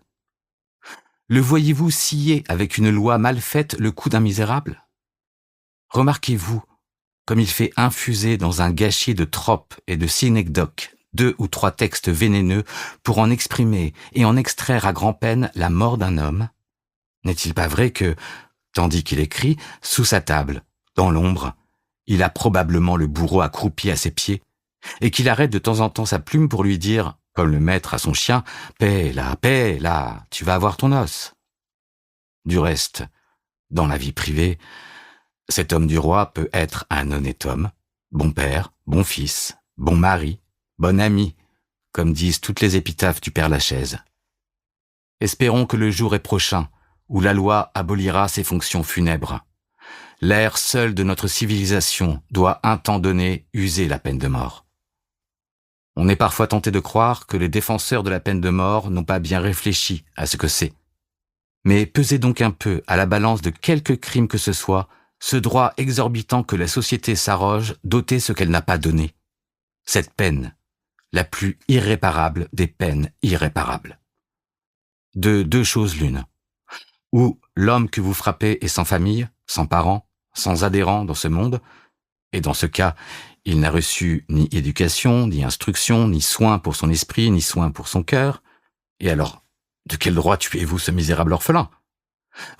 Le voyez-vous scier avec une loi mal faite le cou d'un misérable? Remarquez-vous comme il fait infuser dans un gâchis de tropes et de synecdoques 2 ou 3 textes vénéneux pour en exprimer et en extraire à grand-peine la mort d'un homme? N'est-il pas vrai que, tandis qu'il écrit, sous sa table, dans l'ombre, il a probablement le bourreau accroupi à ses pieds, et qu'il arrête de temps en temps sa plume pour lui dire, comme le maître à son chien, « Paix là, tu vas avoir ton os ». Du reste, dans la vie privée, cet homme du roi peut être un honnête homme, bon père, bon fils, bon mari, bon ami, comme disent toutes les épitaphes du Père Lachaise. Espérons que le jour est prochain, où la loi abolira ses fonctions funèbres. L'ère seule de notre civilisation doit un temps donné user la peine de mort. On est parfois tenté de croire que les défenseurs de la peine de mort n'ont pas bien réfléchi à ce que c'est. Mais pesez donc un peu à la balance de quelque crime que ce soit, ce droit exorbitant que la société s'arroge d'ôter ce qu'elle n'a pas donné. Cette peine, la plus irréparable des peines irréparables. De 2 choses l'une. Ou l'homme que vous frappez est sans famille, sans parents, sans adhérents dans ce monde, et dans ce cas, il n'a reçu ni éducation, ni instruction, ni soin pour son esprit, ni soin pour son cœur. Et alors, de quel droit tuez-vous ce misérable orphelin?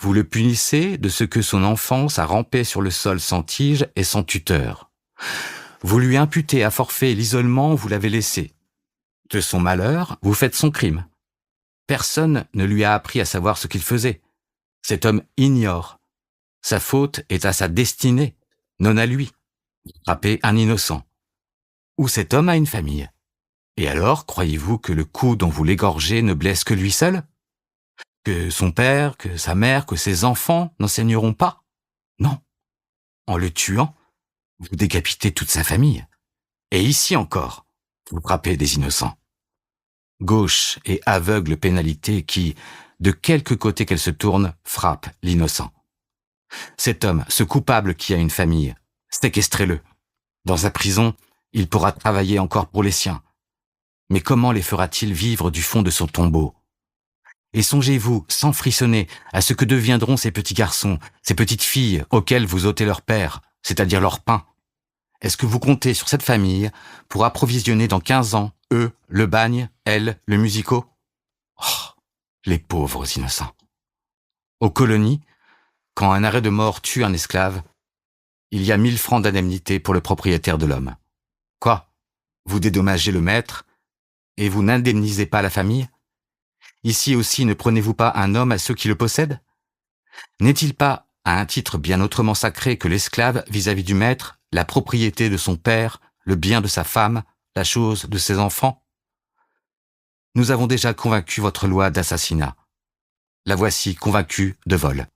Vous le punissez de ce que son enfance a rampé sur le sol sans tige et sans tuteur. Vous lui imputez à forfait l'isolement où vous l'avez laissé. De son malheur, vous faites son crime. Personne ne lui a appris à savoir ce qu'il faisait. Cet homme ignore. Sa faute est à sa destinée, non à lui. Frapper un innocent. Ou cet homme a une famille. Et alors, croyez-vous que le coup dont vous l'égorgez ne blesse que lui seul? Que son père, que sa mère, que ses enfants n'enseigneront pas? Non. En le tuant, vous décapitez toute sa famille. Et ici encore, vous frappez des innocents. Gauche et aveugle pénalité qui, de quelque côté qu'elle se tourne, frappe l'innocent. Cet homme, ce coupable qui a une famille, séquestrez-le. Dans sa prison, il pourra travailler encore pour les siens. Mais comment les fera-t-il vivre du fond de son tombeau? Et songez-vous, sans frissonner, à ce que deviendront ces petits garçons, ces petites filles auxquelles vous ôtez leur père, c'est-à-dire leur pain. Est-ce que vous comptez sur cette famille pour approvisionner dans 15 ans, eux, le bagne, elle, le musico? Oh, les pauvres innocents. Aux colonies, quand un arrêt de mort tue un esclave, il y a 1000 francs d'indemnité pour le propriétaire de l'homme. Quoi? Vous dédommagez le maître et vous n'indemnisez pas la famille? Ici aussi, ne prenez-vous pas un homme à ceux qui le possèdent? N'est-il pas à un titre bien autrement sacré que l'esclave vis-à-vis du maître, la propriété de son père, le bien de sa femme, la chose de ses enfants? Nous avons déjà convaincu votre loi d'assassinat. La voici convaincue de vol.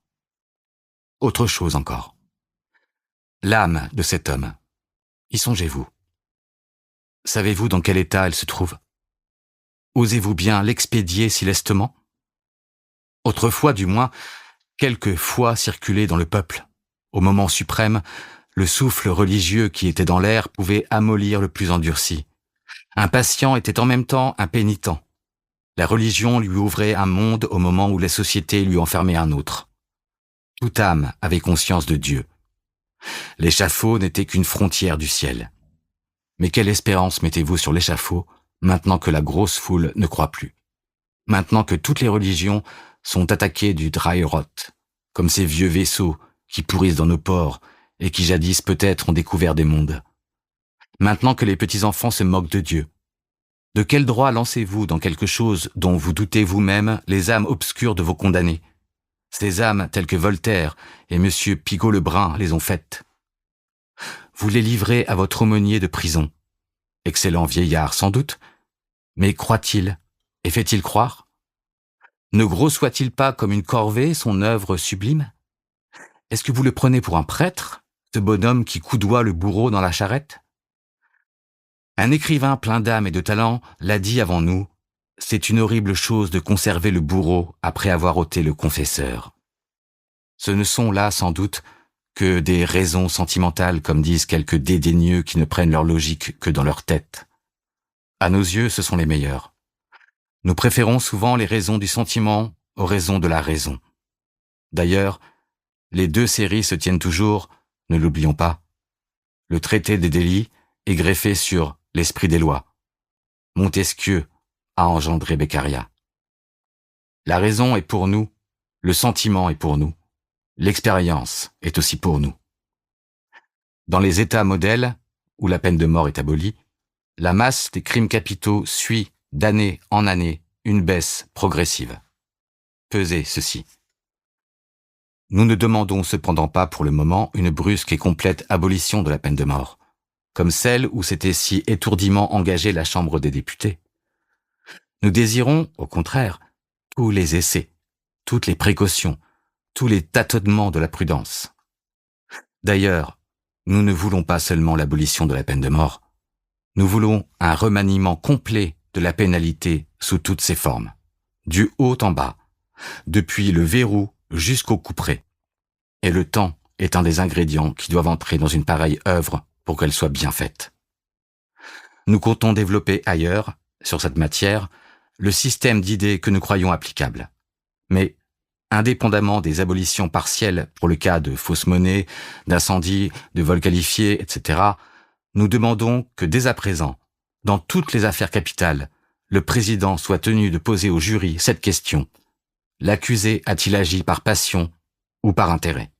Autre chose encore. L'âme de cet homme. Y songez-vous. Savez-vous dans quel état elle se trouve? Osez-vous bien l'expédier si lestement? Autrefois, du moins, quelques fois circulé dans le peuple. Au moment suprême, le souffle religieux qui était dans l'air pouvait amollir le plus endurci. Un patient était en même temps un pénitent. La religion lui ouvrait un monde au moment où la société lui enfermait un autre. Toute âme avait conscience de Dieu. L'échafaud n'était qu'une frontière du ciel. Mais quelle espérance mettez-vous sur l'échafaud maintenant que la grosse foule ne croit plus? Maintenant que toutes les religions sont attaquées du dry rot, comme ces vieux vaisseaux qui pourrissent dans nos ports et qui jadis peut-être ont découvert des mondes. Maintenant que les petits-enfants se moquent de Dieu, de quel droit lancez-vous dans quelque chose dont vous doutez vous-même les âmes obscures de vos condamnés? Ces âmes telles que Voltaire et M. Pigault-Lebrun les ont faites. Vous les livrez à votre aumônier de prison. Excellent vieillard sans doute, mais croit-il et fait-il croire? Ne grossoit-il pas comme une corvée son œuvre sublime? Est-ce que vous le prenez pour un prêtre, ce bonhomme qui coudoie le bourreau dans la charrette? Un écrivain plein d'âme et de talent l'a dit avant nous, c'est une horrible chose de conserver le bourreau après avoir ôté le confesseur. Ce ne sont là, sans doute, que des raisons sentimentales, comme disent quelques dédaigneux qui ne prennent leur logique que dans leur tête. À nos yeux, ce sont les meilleurs. Nous préférons souvent les raisons du sentiment aux raisons de la raison. D'ailleurs, les deux séries se tiennent toujours, ne l'oublions pas. Le traité des délits est greffé sur l'esprit des lois. Montesquieu a engendré Beccaria. La raison est pour nous, le sentiment est pour nous, l'expérience est aussi pour nous. Dans les États modèles, où la peine de mort est abolie, la masse des crimes capitaux suit d'année en année une baisse progressive. Pesez ceci. Nous ne demandons cependant pas pour le moment une brusque et complète abolition de la peine de mort, comme celle où s'était si étourdiment engagée la Chambre des députés. Nous désirons, au contraire, tous les essais, toutes les précautions, tous les tâtonnements de la prudence. D'ailleurs, nous ne voulons pas seulement l'abolition de la peine de mort, nous voulons un remaniement complet de la pénalité sous toutes ses formes, du haut en bas, depuis le verrou jusqu'au couperet. Et le temps est un des ingrédients qui doivent entrer dans une pareille œuvre pour qu'elle soit bien faite. Nous comptons développer ailleurs, sur cette matière, le système d'idées que nous croyons applicable. Mais, indépendamment des abolitions partielles pour le cas de fausses monnaies, d'incendies, de vols qualifiés, etc., nous demandons que dès à présent, dans toutes les affaires capitales, le président soit tenu de poser au jury cette question. L'accusé a-t-il agi par passion ou par intérêt?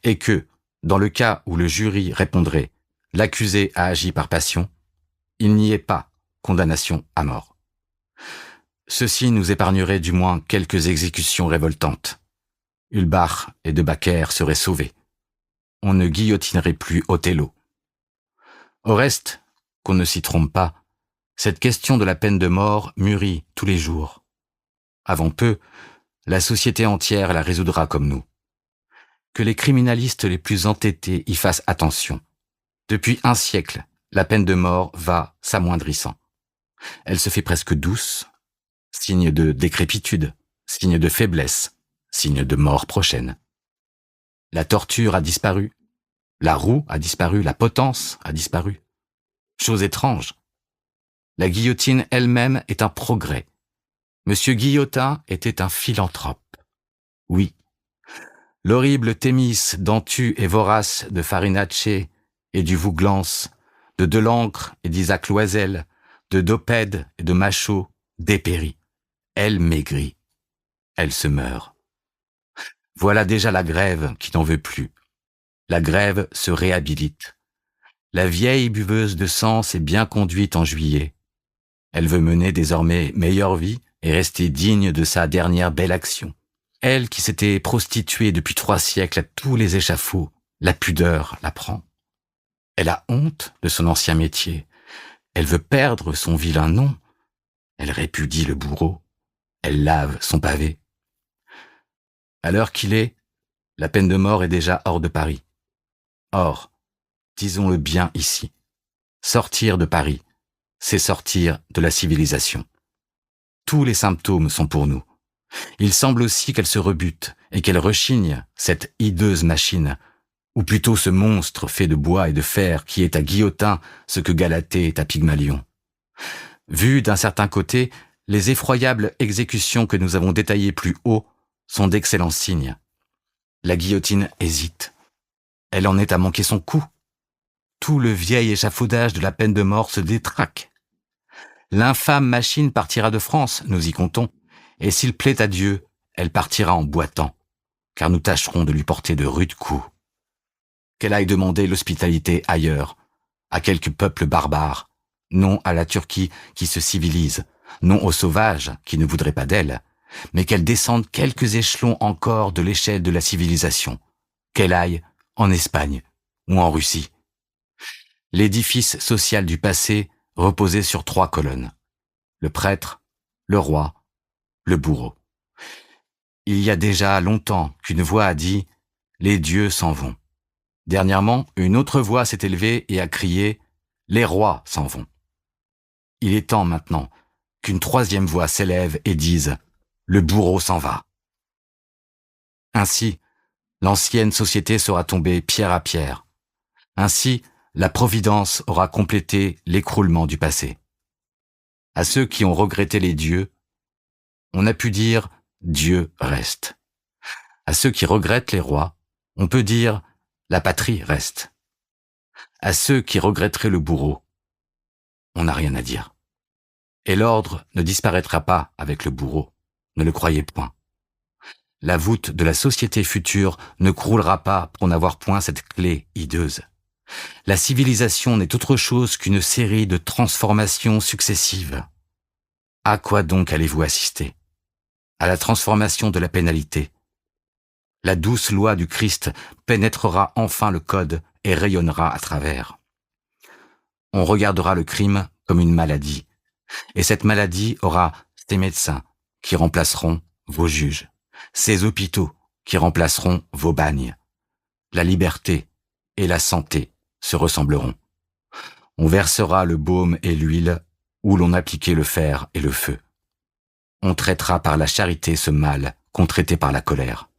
Et que, dans le cas où le jury répondrait « l'accusé a agi par passion », il n'y ait pas condamnation à mort. Ceci nous épargnerait du moins quelques exécutions révoltantes. Ulbach et de Backer seraient sauvés. On ne guillotinerait plus Othello. Au reste, qu'on ne s'y trompe pas, cette question de la peine de mort mûrit tous les jours. Avant peu, la société entière la résoudra comme nous. Que les criminalistes les plus entêtés y fassent attention. Depuis un siècle, la peine de mort va s'amoindrissant. Elle se fait presque douce, signe de décrépitude, signe de faiblesse, signe de mort prochaine. La torture a disparu, la roue a disparu, la potence a disparu. Chose étrange. La guillotine elle-même est un progrès. Monsieur Guillotin était un philanthrope. Oui. L'horrible Thémis, dentu et vorace de Farinacci et du Vouglans, de Delancre et d'Isaac Loisel, de Dopède et de Machaut, dépérit. Elle maigrit. Elle se meurt. Voilà déjà la grève qui n'en veut plus. La grève se réhabilite. La vieille buveuse de sang s'est bien conduite en juillet. Elle veut mener désormais meilleure vie et rester digne de sa dernière belle action. Elle qui s'était prostituée depuis 3 siècles à tous les échafauds, la pudeur la prend. Elle a honte de son ancien métier. Elle veut perdre son vilain nom. Elle répudie le bourreau. Elle lave son pavé. À l'heure qu'il est, la peine de mort est déjà hors de Paris. Or, disons-le bien ici, sortir de Paris, c'est sortir de la civilisation. Tous les symptômes sont pour nous. Il semble aussi qu'elle se rebute et qu'elle rechigne, cette hideuse machine, ou plutôt ce monstre fait de bois et de fer qui est à Guillotin ce que Galatée est à Pygmalion. Vu d'un certain côté, les effroyables exécutions que nous avons détaillées plus haut sont d'excellents signes. La guillotine hésite. Elle en est à manquer son coup. Tout le vieil échafaudage de la peine de mort se détraque. L'infâme machine partira de France, nous y comptons, et s'il plaît à Dieu, elle partira en boitant, car nous tâcherons de lui porter de rudes coups. Qu'elle aille demander l'hospitalité ailleurs, à quelque peuple barbare, non à la Turquie qui se civilise, non aux sauvages qui ne voudraient pas d'elle, mais qu'elle descende quelques échelons encore de l'échelle de la civilisation, qu'elle aille en Espagne ou en Russie. L'édifice social du passé reposait sur 3 colonnes. Le prêtre, le roi, le bourreau. Il y a déjà longtemps qu'une voix a dit « Les dieux s'en vont ». Dernièrement, une autre voix s'est élevée et a crié « Les rois s'en vont ». Il est temps maintenant qu'une 3e voix s'élève et dise « Le bourreau s'en va ». Ainsi, l'ancienne société sera tombée pierre à pierre. Ainsi, la Providence aura complété l'écroulement du passé. À ceux qui ont regretté les dieux, on a pu dire « Dieu reste ». À ceux qui regrettent les rois, on peut dire « La patrie reste ». À ceux qui regretteraient le bourreau, on n'a rien à dire. Et l'ordre ne disparaîtra pas avec le bourreau, ne le croyez point. La voûte de la société future ne croulera pas pour n'avoir point cette clé hideuse. La civilisation n'est autre chose qu'une série de transformations successives. À quoi donc allez-vous assister? À la transformation de la pénalité. La douce loi du Christ pénétrera enfin le code et rayonnera à travers. On regardera le crime comme une maladie, et cette maladie aura ses médecins qui remplaceront vos juges, ses hôpitaux qui remplaceront vos bagnes. La liberté et la santé se ressembleront. On versera le baume et l'huile où l'on appliquait le fer et le feu. On traitera par la charité ce mal qu'on traitait par la colère.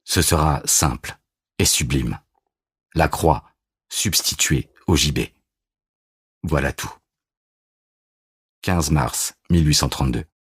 Ce sera simple et sublime. La croix substituée au gibet. Voilà tout. 15 mars 1832.